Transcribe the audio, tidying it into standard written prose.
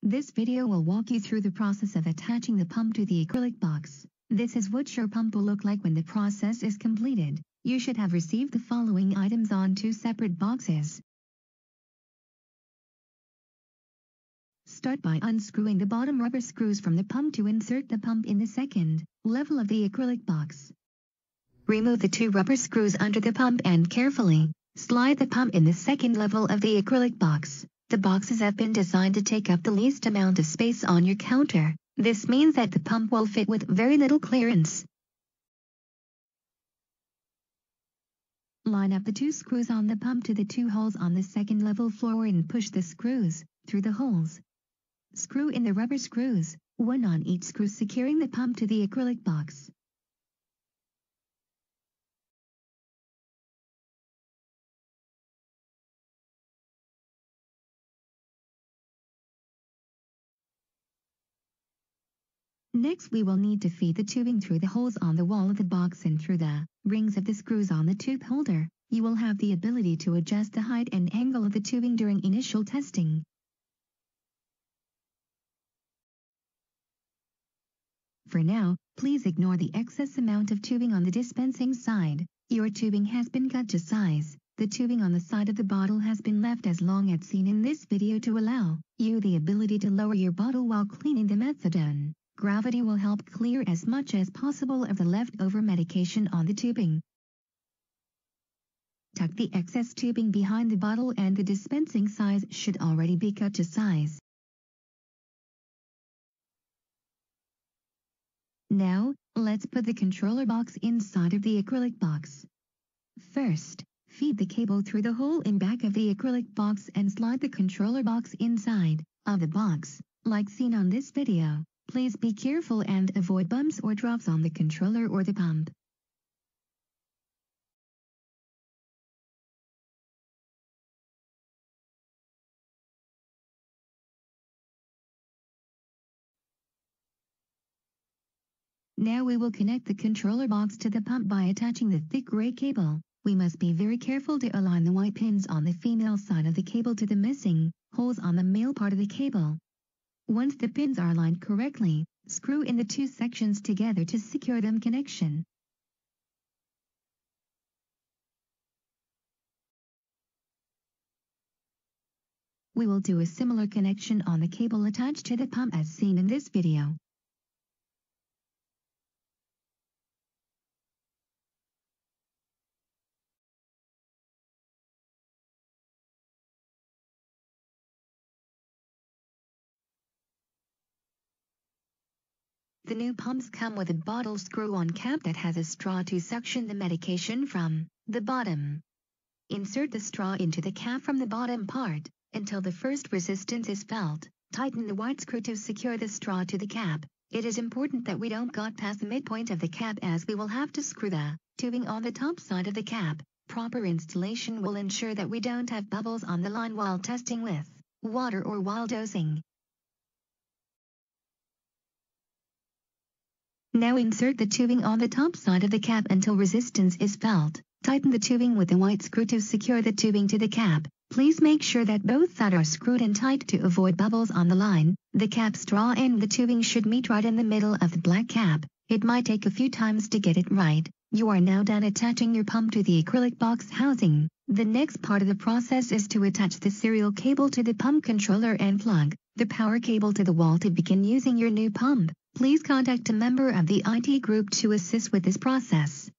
This video will walk you through the process of attaching the pump to the acrylic box. This is what your pump will look like when the process is completed. You should have received the following items on 2 separate boxes. Start by unscrewing the bottom rubber screws from the pump to insert the pump in the second level of the acrylic box. Remove the 2 rubber screws under the pump and carefully slide the pump in the second level of the acrylic box. The boxes have been designed to take up the least amount of space on your counter. This means that the pump will fit with very little clearance. Line up the 2 screws on the pump to the 2 holes on the second level floor and push the screws through the holes. Screw in the rubber screws, one on each screw, securing the pump to the acrylic box. Next, we will need to feed the tubing through the holes on the wall of the box and through the rings of the screws on the tube holder. You will have the ability to adjust the height and angle of the tubing during initial testing. For now, please ignore the excess amount of tubing on the dispensing side. Your tubing has been cut to size. The tubing on the side of the bottle has been left as long as seen in this video to allow you the ability to lower your bottle while cleaning the methadone. Gravity will help clear as much as possible of the leftover medication on the tubing. Tuck the excess tubing behind the bottle and the dispensing size should already be cut to size. Now, let's put the controller box inside of the acrylic box. First, feed the cable through the hole in back of the acrylic box and slide the controller box inside of the box, like seen on this video. Please be careful and avoid bumps or drops on the controller or the pump. Now we will connect the controller box to the pump by attaching the thick gray cable. We must be very careful to align the white pins on the female side of the cable to the missing holes on the male part of the cable. Once the pins are aligned correctly, screw in the 2 sections together to secure them connection. We will do a similar connection on the cable attached to the pump as seen in this video. The new pumps come with a bottle screw-on cap that has a straw to suction the medication from the bottom. Insert the straw into the cap from the bottom part until the first resistance is felt. Tighten the white screw to secure the straw to the cap. It is important that we don't got past the midpoint of the cap as we will have to screw the tubing on the top side of the cap. Proper installation will ensure that we don't have bubbles on the line while testing with water or while dosing. Now insert the tubing on the top side of the cap until resistance is felt. Tighten the tubing with the white screw to secure the tubing to the cap. Please make sure that both sides are screwed in tight to avoid bubbles on the line. The cap straw and the tubing should meet right in the middle of the black cap. It might take a few times to get it right. You are now done attaching your pump to the acrylic box housing. The next part of the process is to attach the serial cable to the pump controller and plug the power cable to the wall to begin using your new pump. Please contact a member of the IT group to assist with this process.